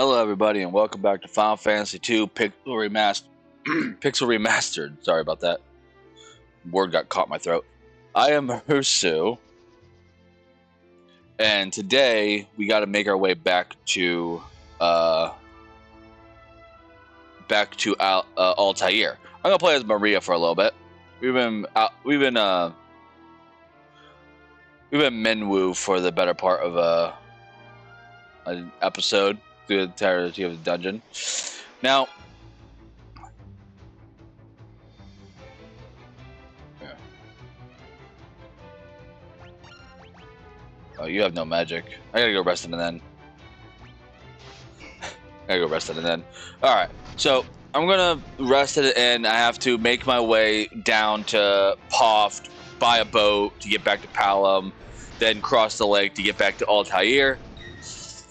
Hello, everybody, and welcome back to Final Fantasy II Pixel Remastered. Pixel Remastered. Sorry about that. Word got caught in my throat. I am Husu, and today we got to make our way back to Altair. I'm gonna play as Maria for a little bit. We've been Minwu for the better part of an episode through the entirety of the dungeon. Now, oh, you have no magic. I gotta go rest it and then. Alright, so I'm gonna rest it and I have to make my way down to Poft, buy a boat to get back to Palom, then cross the lake to get back to Altair.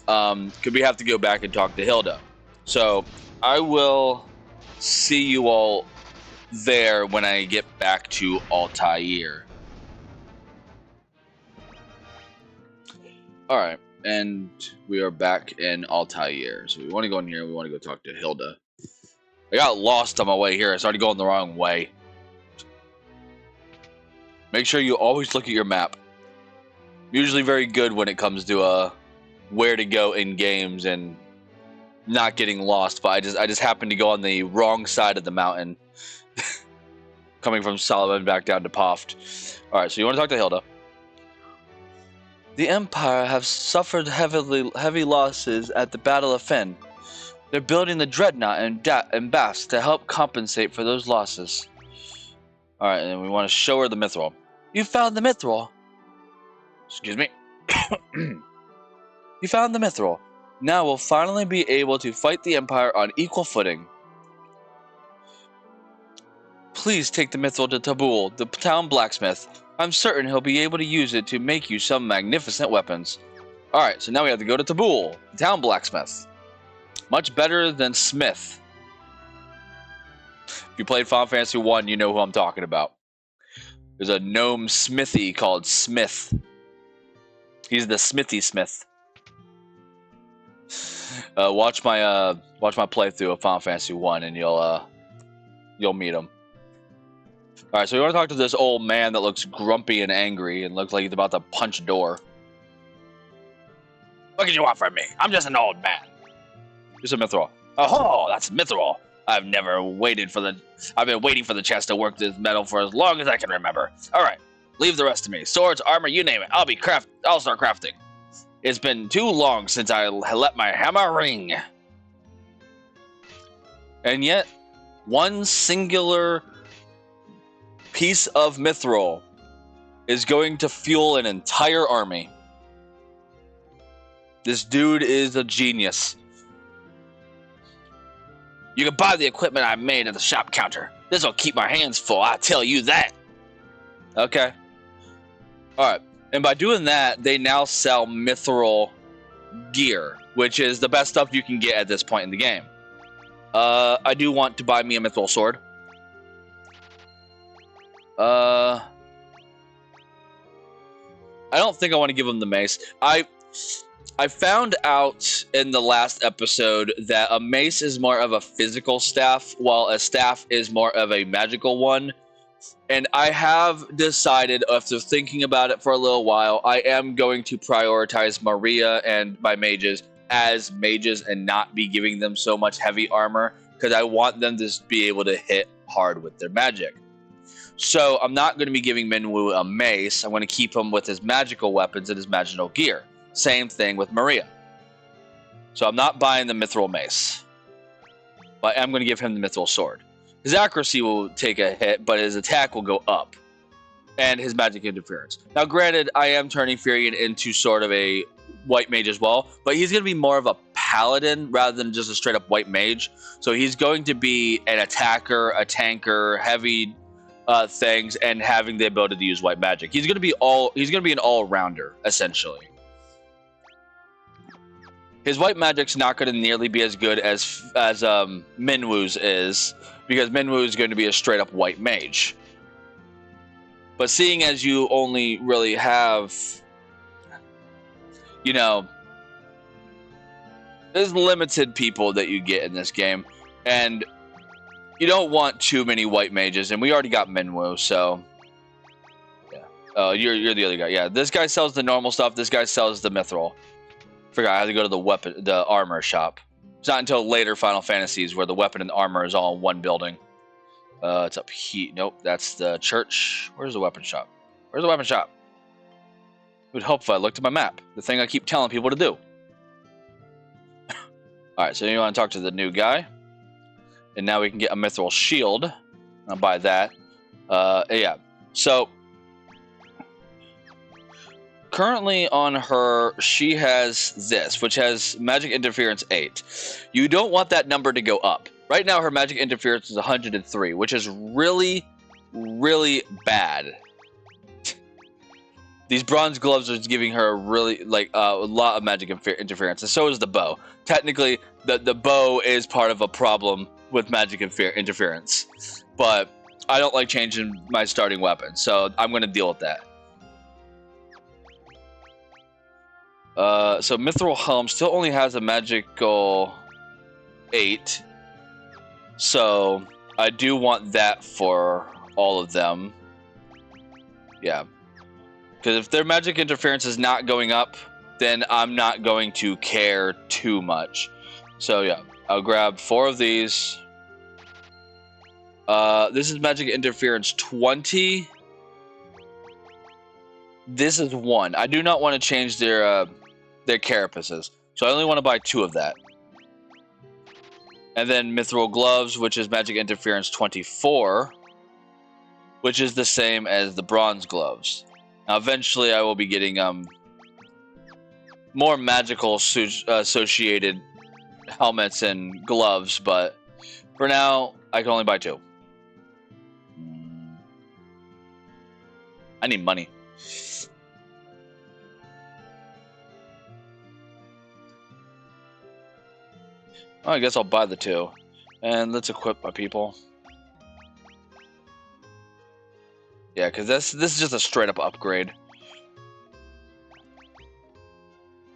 Because we have to go back and talk to Hilda. So I will see you all there when I get back to Altair. Alright, and we are back in Altair. So we want to go in here, we want to go talk to Hilda. I got lost on my way here. I started going the wrong way. Make sure you always look at your map. Usually very good when it comes to where to go in games and not getting lost, but I just happened to go on the wrong side of the mountain. Coming from Solomon back down to Poft. Alright, so you want to talk to Hilda. The Empire have suffered heavy losses at the Battle of Finn. They're building the Dreadnought and Baths to help compensate for those losses. Alright, and we want to show her the Mithril. You found the Mithril! Excuse me. You found the Mithril. Now we'll finally be able to fight the Empire on equal footing. Please take the Mithril to Tabul, the town blacksmith. I'm certain he'll be able to use it to make you some magnificent weapons. Alright, so now we have to go to Tabul, the town blacksmith. Much better than Smith. If you played Final Fantasy 1, you know who I'm talking about. There's a gnome smithy called Smith. He's the Smithy Smith. Watch my playthrough of Final Fantasy 1 and you'll meet him. Alright, so we want to talk to this old man that looks grumpy and angry and looks like he's about to punch a door. What can you want from me? I'm just an old man. Just a Mithril. Oh, that's Mithril. I've been waiting for the chance to work this metal for as long as I can remember. Alright, leave the rest to me. Swords, armor, you name it. I'll start crafting. It's been too long since I let my hammer ring. And yet, one singular piece of Mithril is going to fuel an entire army. This dude is a genius. You can buy the equipment I made at the shop counter. This will keep my hands full, I tell you that. Okay. Alright. And by doing that, they now sell Mithril gear, which is the best stuff you can get at this point in the game. I do want to buy me a Mithril sword. I don't think I want to give him the mace. I found out in the last episode that a mace is more of a physical staff, while a staff is more of a magical one. And I have decided, after thinking about it for a little while, I am going to prioritize Maria and my mages as mages and not be giving them so much heavy armor, because I want them to be able to hit hard with their magic. So I'm not going to be giving Minwu a mace. I'm going to keep him with his magical weapons and his magical gear. Same thing with Maria. So I'm not buying the Mithril mace. But I'm going to give him the Mithril sword. His accuracy will take a hit, but his attack will go up. And his magic interference. Now granted, I am turning Furion into sort of a white mage as well. But he's going to be more of a paladin rather than just a straight up white mage. So he's going to be an attacker, a tanker, heavy things, and having the ability to use white magic. He's going to be an all-rounder, essentially. His white magic's not going to nearly be as good as Minwu's is, because Minwu is going to be a straight-up white mage. But seeing as you only really have, there's limited people that you get in this game, and you don't want too many white mages, and we already got Minwu, so yeah. Oh, you're the other guy. Yeah, this guy sells the normal stuff. This guy sells the mithril. Forgot I had to go to the armor shop. It's not until later Final Fantasies where the weapon and the armor is all in one building. It's up here. Nope, that's the church. Where's the weapon shop? Where's the weapon shop? It would help if I looked at my map. The thing I keep telling people to do. Alright, so you want to talk to the new guy. And now we can get a mithril shield. I'll buy that. Yeah. So, currently on her, she has this, which has magic interference 8. You don't want that number to go up. Right now, her magic interference is 103, which is really, really bad. These bronze gloves are giving her really a lot of magic interference, and so is the bow. Technically, the bow is part of a problem with magic interference, but I don't like changing my starting weapon, so I'm going to deal with that. So Mithril Helm still only has a magical 8, so I do want that for all of them. Yeah. Because if their magic interference is not going up, then I'm not going to care too much. So yeah, I'll grab 4 of these. This is magic interference 20. This is 1. I do not want to change their carapaces, so I only want to buy 2 of that. And then mithril gloves, which is magic interference 24, which is the same as the bronze gloves. Now, eventually, I will be getting more magical associated helmets and gloves, but for now, I can only buy 2. I need money. Oh, I guess I'll buy the 2. And let's equip my people. Yeah, because this is just a straight up upgrade.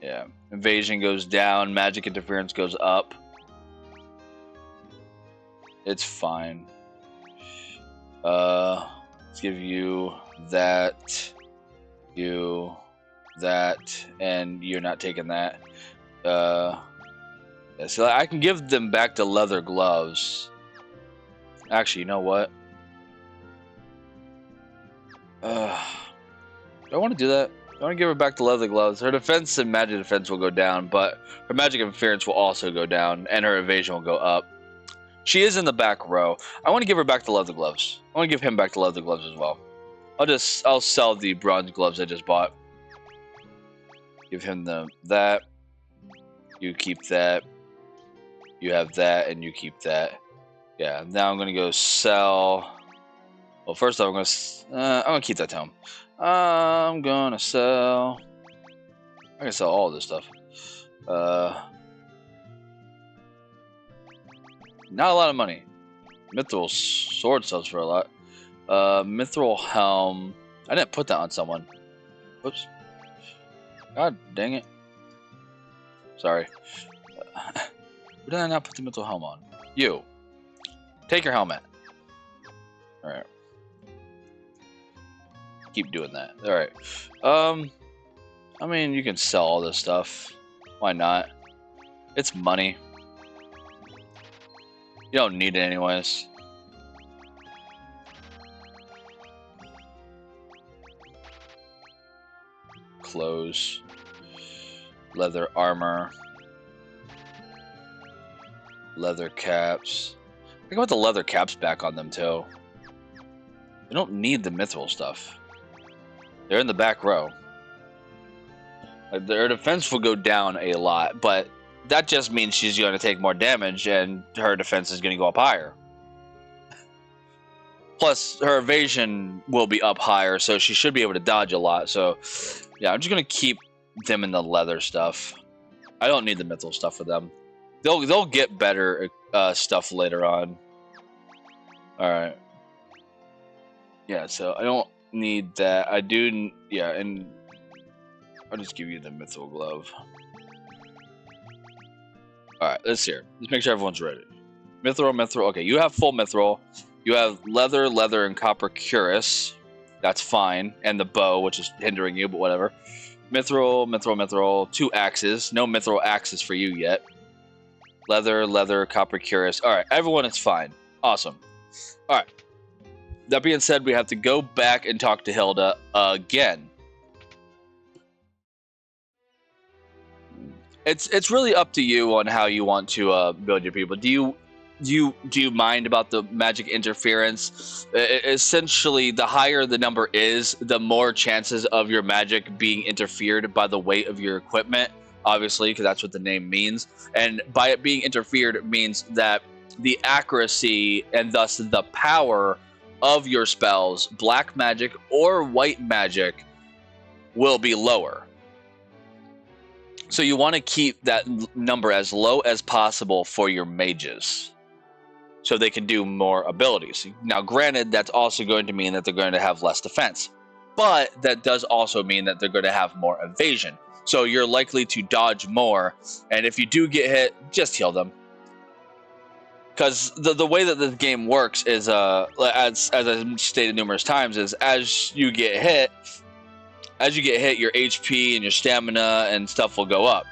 Yeah, evasion goes down, magic interference goes up. It's fine. Let's give you that, and you're not taking that. Yeah, so I can give them back to leather gloves. Actually, you know what? Do I want to do that? I want to give her back the leather gloves. Her defense and magic defense will go down, but her magic interference will also go down, and her evasion will go up. She is in the back row. I want to give her back the leather gloves. I want to give him back the leather gloves as well. I'll sell the bronze gloves I just bought. Give him that. You keep that. You have that, and you keep that. Yeah. Now I'm gonna go sell. Well, first off, I'm gonna keep that to him. I'm gonna sell. I can sell all this stuff. Not a lot of money. Mithril sword sells for a lot. Mithril helm. I didn't put that on someone. Whoops. God dang it. Sorry. Who did I not put the mithril helm on? You. Take your helmet. Alright. Keep doing that. Alright. I mean, you can sell all this stuff. Why not? It's money. You don't need it anyways. Clothes. Leather armor. Leather caps. I can put the leather caps back on them too. They don't need the mithril stuff. They're in the back row. Their defense will go down a lot, but that just means she's going to take more damage and her defense is going to go up higher. Plus, her evasion will be up higher, so she should be able to dodge a lot. So, yeah, I'm just going to keep them in the leather stuff. I don't need the mithril stuff for them. They'll get better stuff later on. Alright. Yeah, so I don't need that. I do, yeah, and I'll just give you the mithril glove. Alright, let's hear. Let's make sure everyone's ready. Mithril. Okay, you have full mithril. You have leather, and copper cuirass. That's fine. And the bow, which is hindering you, but whatever. Mithril. 2 axes. No mithril axes for you yet. Leather, copper cuirass. Alright, everyone is fine. Awesome. Alright. That being said, we have to go back and talk to Hilda again. It's really up to you on how you want to build your people. Do you mind about the magic interference? Essentially, the higher the number is, the more chances of your magic being interfered by the weight of your equipment. Obviously, because that's what the name means. And by it being interfered means that the accuracy and thus the power of your spells, black magic or white magic, will be lower. So you want to keep that number as low as possible for your mages, so they can do more abilities. Now, granted, that's also going to mean that they're going to have less defense, but that does also mean that they're going to have more evasion. So you're likely to dodge more, and if you do get hit, just heal them. Because the way that the game works is, as I've stated numerous times, is as you get hit, your HP and your stamina and stuff will go up.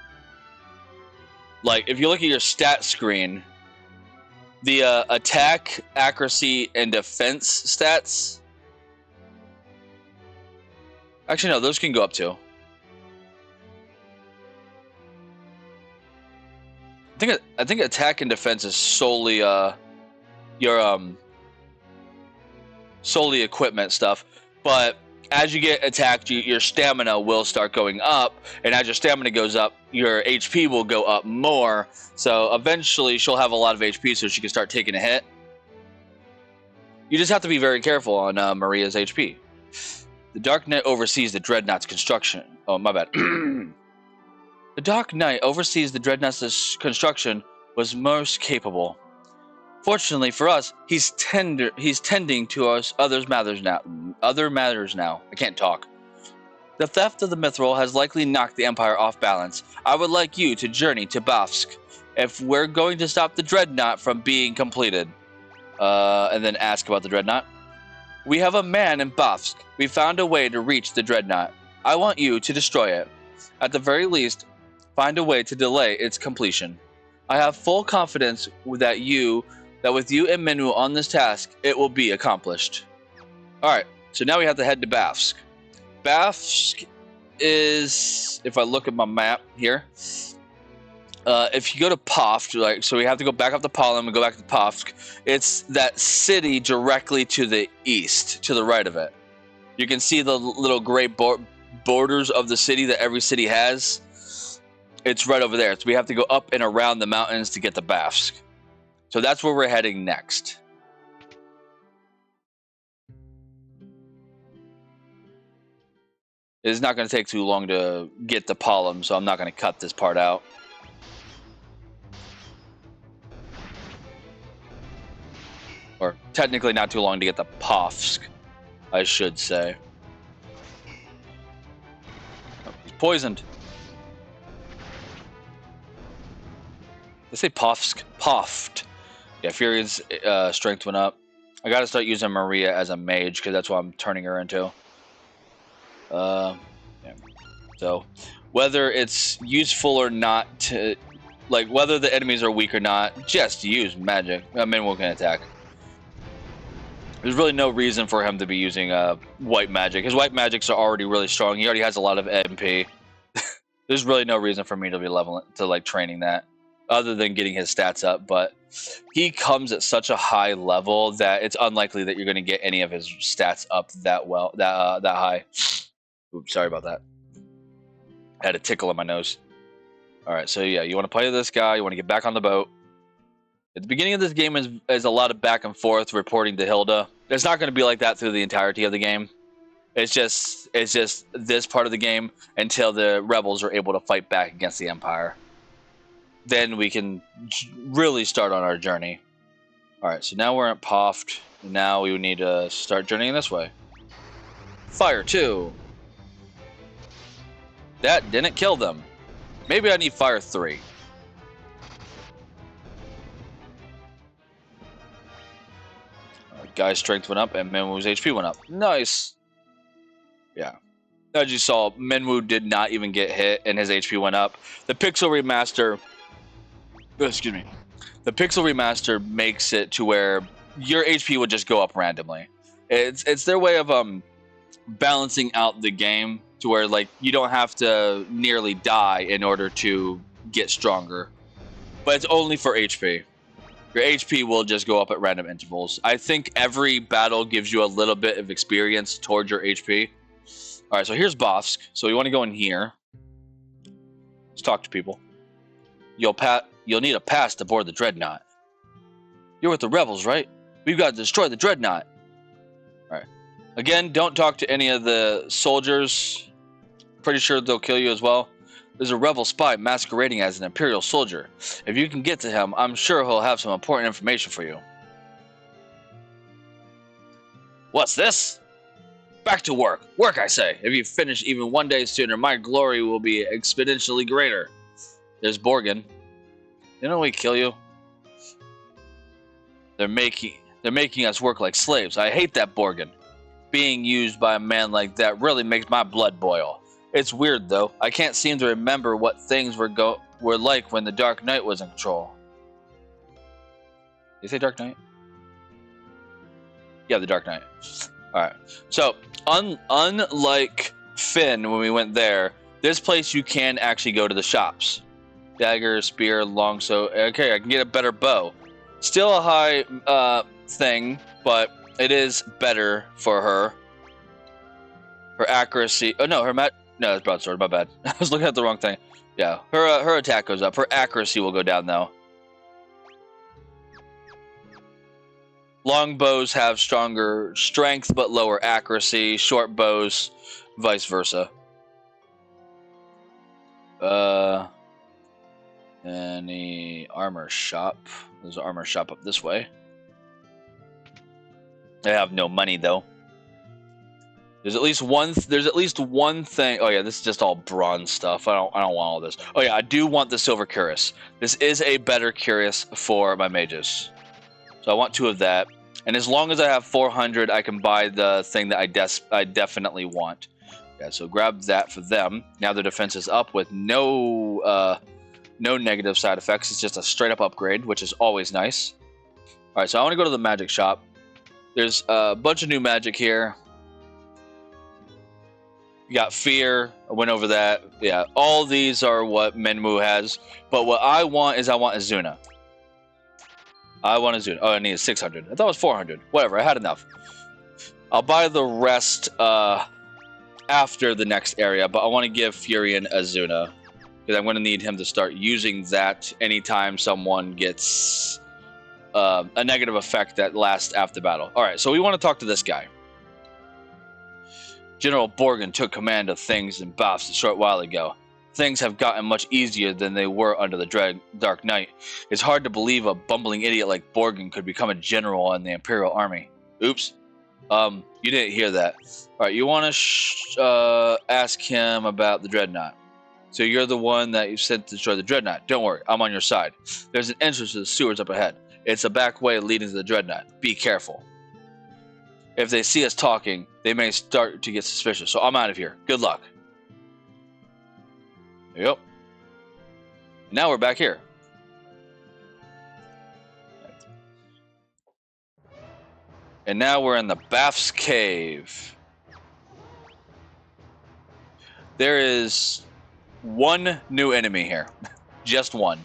Like, if you look at your stat screen, the attack, accuracy, and defense stats... Actually, no, those can go up too. I think attack and defense is solely solely equipment stuff. But as you get attacked, your stamina will start going up, and as your stamina goes up, your HP will go up more. So eventually, she'll have a lot of HP, so she can start taking a hit. You just have to be very careful on Maria's HP. The Dark Knight oversees the Dreadnought's construction. Oh, my bad. The Dark Knight oversees the Dreadnought's construction was most capable. Fortunately for us, he's tending to us other matters now. I can't talk. The theft of the mithril has likely knocked the Empire off balance. I would like you to journey to Bafsk if we're going to stop the Dreadnought from being completed. And then ask about the Dreadnought. We have a man in Bafsk. We found a way to reach the Dreadnought. I want you to destroy it. At the very least, find a way to delay its completion. I have full confidence that with you and Minu on this task, it will be accomplished. Alright, so now we have to head to Bafsk. Bafsk is, if I look at my map here, if you go to Poft, so we have to go back up to Pollen and go back to Pofsk. It's that city directly to the east, to the right of it. You can see the little gray borders of the city that every city has. It's right over there. So we have to go up and around the mountains to get to Bafsk. So that's where we're heading next. It's not going to take too long to get to Pollen, so I'm not going to cut this part out. Or technically not too long to get to Pofsk, I should say. Oh, he's poisoned. Let's say Pofsk. Poft. Yeah, Furion's strength went up. I gotta start using Maria as a mage, because that's what I'm turning her into. Yeah. So, whether it's useful or not to... Like, whether the enemies are weak or not, just use magic. Minwoo can attack. There's really no reason for him to be using white magic. His white magics are already really strong. He already has a lot of MP. There's really no reason for me to be training that, other than getting his stats up. But he comes at such a high level that it's unlikely that you're going to get any of his stats up that high. Oops, sorry about that. I had a tickle in my nose. All right, so yeah, you want to play this guy. You want to get back on the boat. At the beginning of this game is a lot of back and forth reporting to Hilda. It's not going to be like that through the entirety of the game. It's just this part of the game until the rebels are able to fight back against the Empire. Then we can really start on our journey. All right, so now we're at Poft. Now we need to start journeying this way. Fire 2. That didn't kill them. Maybe I need Fire 3. Guy's strength went up and Menwu's HP went up. Nice. Yeah. As you saw, Menwu did not even get hit and his HP went up. The Pixel Remaster, excuse me, the Pixel Remaster makes it to where your HP will just go up randomly. It's their way of balancing out the game to where like you don't have to nearly die in order to get stronger. But it's only for HP. Your HP will just go up at random intervals. I think every battle gives you a little bit of experience towards your HP. All right, so here's Bofsk. So we want to go in here. Let's talk to people. You'll need a pass to board the Dreadnought. You're with the rebels, right? We've got to destroy the Dreadnought. All right. Again, don't talk to any of the soldiers. Pretty sure they'll kill you as well. There's a rebel spy masquerading as an Imperial soldier. If you can get to him, I'm sure he'll have some important information for you. What's this? Back to work. Work, I say. If you finish even one day sooner, my glory will be exponentially greater. There's Borgin. Didn't we kill you? They're making us work like slaves. I hate that Borgin. Being used by a man like that really makes my blood boil. It's weird though. I can't seem to remember what things were like when the Dark Knight was in control. Did you say Dark Knight? Yeah, the Dark Knight. Alright. So, unlike Finn when we went there, this place you can actually go to the shops. Dagger, spear, longsword. Okay, I can get a better bow. Still a high thing, but it is better for her. Her accuracy. Oh no, no, that's broadsword. My bad. I was looking at the wrong thing. Yeah, her attack goes up. Her accuracy will go down though. Long bows have stronger strength but lower accuracy. Short bows, vice versa. Any armor shop? There's an armor shop up this way. I have no money though. There's at least one thing. Oh yeah, this is just all bronze stuff. I don't want all this. Oh yeah, I do want the silver cuirass. This is a better cuirass for my mages. So I want 2 of that. And as long as I have 400, I can buy the thing that I definitely want. Yeah, so grab that for them. Now their defense is up with no negative side effects. It's just a straight up upgrade, which is always nice. All right, so I want to go to the magic shop. There's a bunch of new magic here. You got fear. I went over that. Yeah, all these are what Menwu has. But what I want is Azuna. I want Azuna. Oh, I need 600. I thought it was 400. Whatever, I had enough. I'll buy the rest after the next area, but I want to give Furion Azuna. Because I'm going to need him to start using that anytime someone gets a negative effect that lasts after battle. Alright, so we want to talk to this guy. General Borgin took command of things in Bofsk a short while ago. Things have gotten much easier than they were under the Dark Knight. It's hard to believe a bumbling idiot like Borgin could become a general in the Imperial Army. Oops. You didn't hear that. Alright, you want to ask him about the Dreadnought. So you're the one that you sent to destroy the Dreadnought. Don't worry, I'm on your side. There's an entrance to the sewers up ahead. It's a back way leading to the Dreadnought. Be careful. If they see us talking, they may start to get suspicious. So I'm out of here. Good luck. There you go. Now we're back here. And now we're in the Baf's Cave. There is one new enemy here. Just one.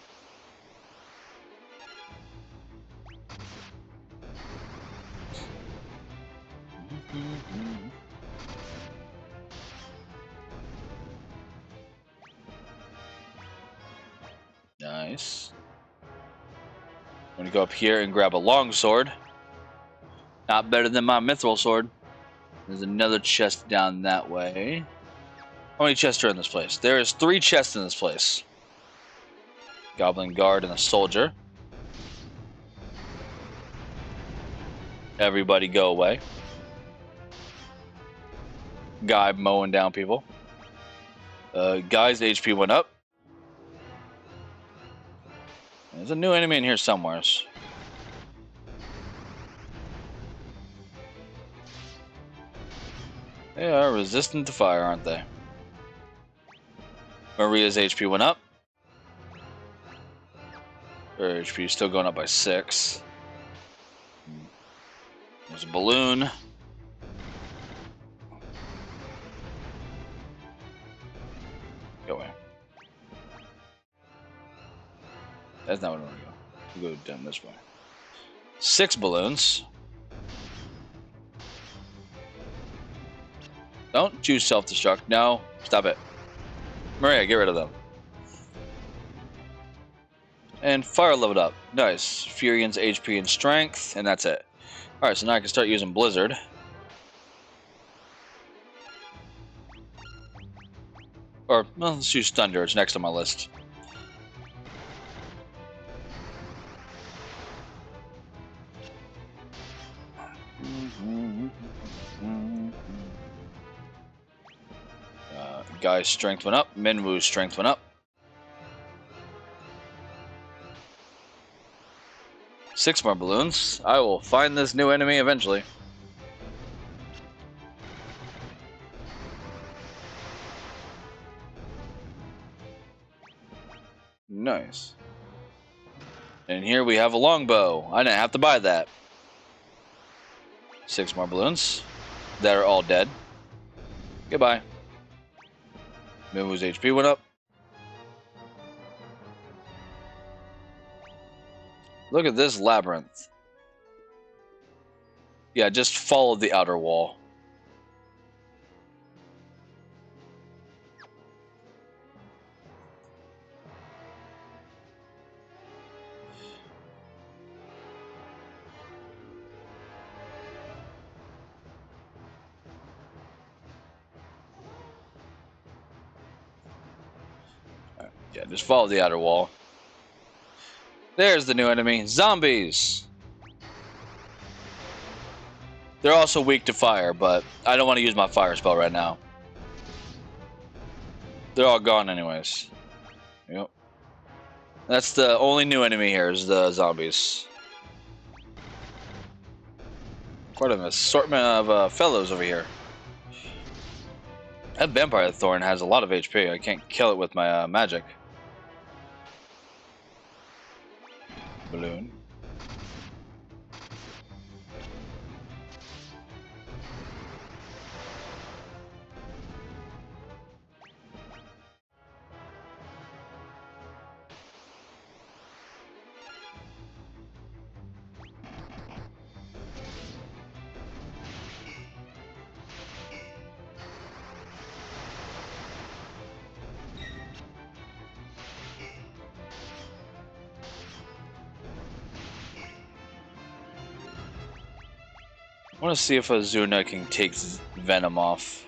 Nice. I'm gonna go up here and grab a longsword. Not better than my mithril sword. There's another chest down that way. How many chests are in this place? There is 3 chests in this place. Goblin guard and a soldier. Everybody go away. Guy mowing down people. Guy's HP went up. There's a new enemy in here somewhere. They are resistant to fire, aren't they? Maria's HP went up. Her HP is still going up by 6. There's a balloon. Go away. That's not what I want to go. We'll go down this way. 6 balloons. Don't choose self-destruct. No. Stop it. Maria, get rid of them. And fire leveled up. Nice. Furion's HP and strength, and that's it. Alright, so now I can start using Blizzard. Or, well, let's use Thunder. It's next on my list. Guy's strength went up. Minwoo's strength went up. 6 more balloons. I will find this new enemy eventually. Nice. And here we have a longbow. I didn't have to buy that. 6 more balloons. That are all dead. Goodbye. Minwoo's HP went up. Look at this labyrinth. Yeah, just follow the outer wall. Yeah, just follow the outer wall. There's the new enemy. Zombies! They're also weak to fire, but I don't want to use my fire spell right now. They're all gone anyways. Yep. That's the only new enemy here is the zombies. Quite an assortment of fellows over here. That vampire thorn has a lot of HP. I can't kill it with my magic. Balloon. I want to see if Azuna can take Venom off.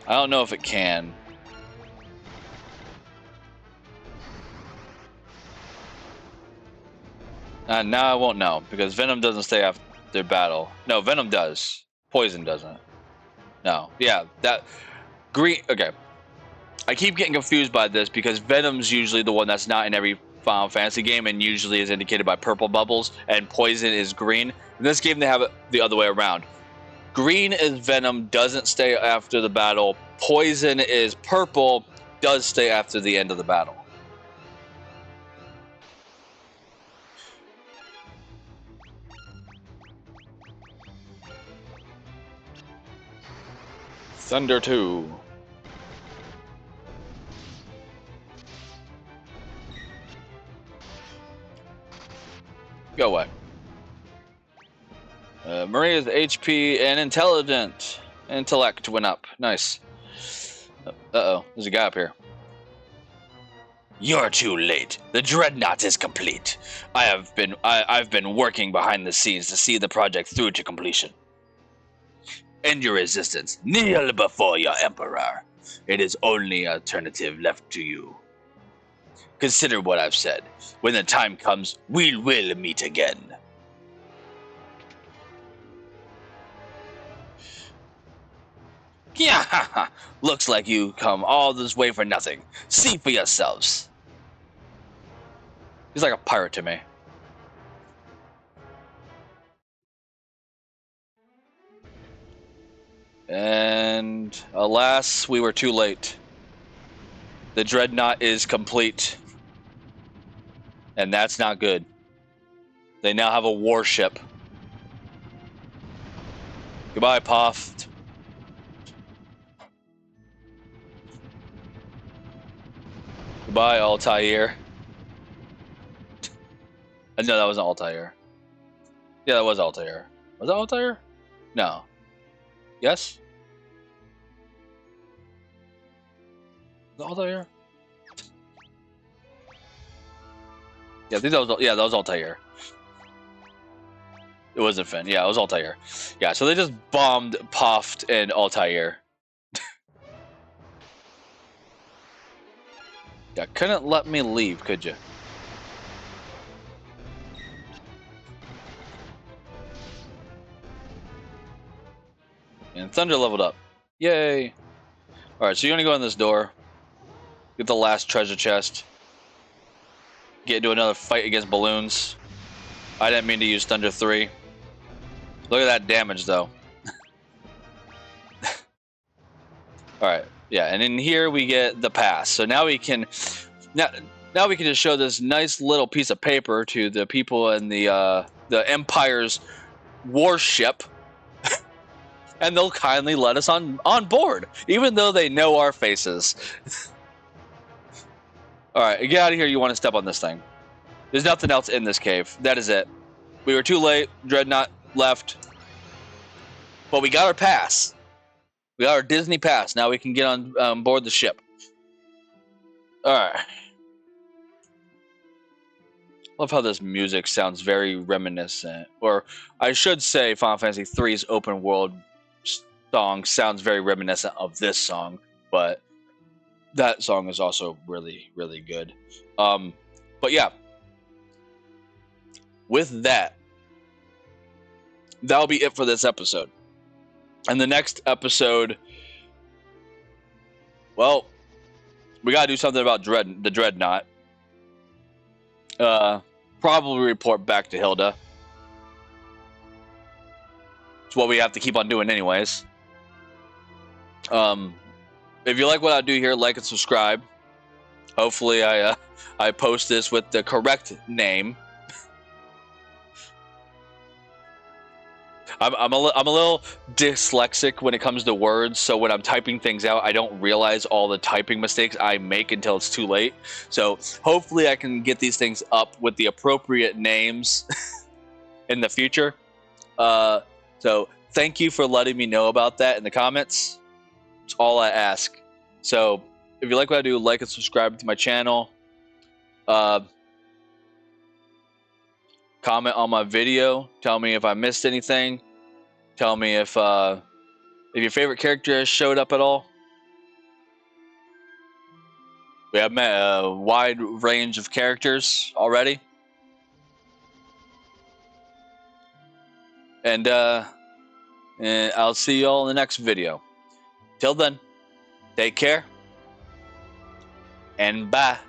I don't know if it can. Now I won't know, because Venom doesn't stay after battle. No, Venom does. Poison doesn't. No. Yeah, that... Green... Okay. I keep getting confused by this, because Venom's usually the one that's not in every Final Fantasy game, and usually is indicated by purple bubbles, and Poison is green. In this game, they have it the other way around. Green is Venom, doesn't stay after the battle. Poison is purple, does stay after the end of the battle. Thunder 2. Go away. Maria's HP and intellect went up. Nice. Uh-oh, there's a guy up here. You're too late. The dreadnought is complete. I've been working behind the scenes to see the project through to completion. End your resistance. Kneel before your emperor. It is only alternative left to you. Consider what I've said. When the time comes, we will meet again. Yeah, looks like you come all this way for nothing. See for yourselves. He's like a pirate to me. Alas, we were too late. The dreadnought is complete. And that's not good. They now have a warship. Goodbye, Poft. Goodbye, Altair. No, that wasn't Altair. Yeah, that was Altair. Was that Altair? No. Yes? Was that Altair? Yeah, I think that was Altair. It wasn't Finn. Yeah, it was Altair. Yeah, so they just bombed Poft and Altair. Yeah, couldn't let me leave, could you? And Thunder leveled up. Yay! Alright, so you're gonna go in this door. Get the last treasure chest. Get into another fight against balloons. I didn't mean to use Thunder 3. Look at that damage, though. Alright, yeah, and in here we get the pass. So now we can... Now we can just show this nice little piece of paper to the people in the Empire's warship. And they'll kindly let us on board, even though they know our faces. Alright, get out of here. You want to step on this thing. There's nothing else in this cave. That is it. We were too late. Dreadnought left. But we got our pass. We got our Disney pass. Now we can get on board the ship. Alright. Love how this music sounds very reminiscent. Or I should say Final Fantasy III's open world song sounds very reminiscent of this song. But that song is also really, really good. But yeah. With that, that'll be it for this episode. And the next episode, well, we gotta do something about the Dreadnought. Probably report back to Hilda. It's what we have to keep on doing anyways. If you like what I do here, like and subscribe. Hopefully I post this with the correct name. I'm a little dyslexic when it comes to words, so when I'm typing things out, I don't realize all the typing mistakes I make until it's too late. So hopefully I can get these things up with the appropriate names in the future. So thank you for letting me know about that in the comments. It's all I ask. So if you like what I do, like and subscribe to my channel. Comment on my video. Tell me if I missed anything. Tell me if your favorite character has showed up at all. We have met a wide range of characters already. And I'll see you all in the next video. Till then, take care. And bye.